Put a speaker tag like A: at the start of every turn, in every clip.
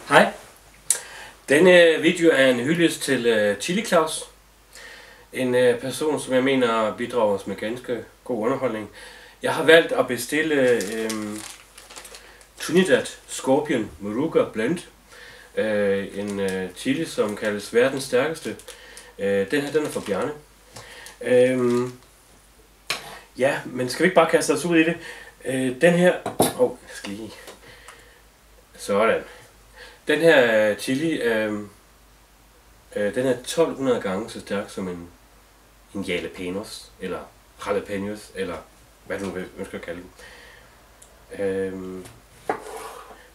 A: Hej. Denne video er en hyldest til Chili Claus. En person, som jeg mener bidrager os med ganske god underholdning. Jeg har valgt at bestille Trinidad Scorpion Moruga Blend. En chili, som kaldes verdens stærkeste. Den her, den er fra Bjarne. Ja, men skal vi ikke bare kaste os ud i det? Den her... jeg skal lige... Sådan. Den her chili, den er 1200 gange så stærk som en jalapenos, eller jalapenos, eller hvad du nu ønsker at kalde den.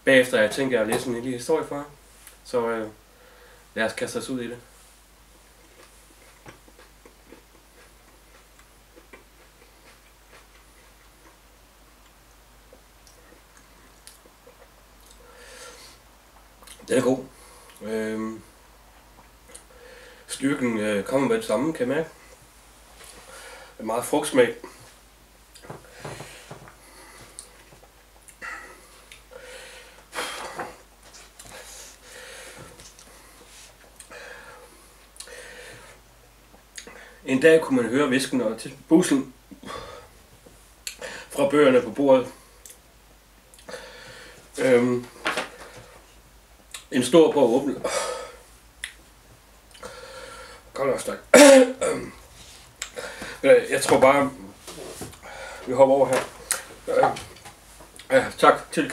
A: Bagefter jeg tænker at læse en lille historie for jer, så lad os kaste os ud i det. Den er god. Styrken kommer med det samme, kan jeg mærke. Meget frugtsmag. En dag kunne man høre hvisken og til bussen fra bøgerne på bordet. En stor på at åbne. Godt nok stærk. Jeg tror bare, vi hopper over her. Tak til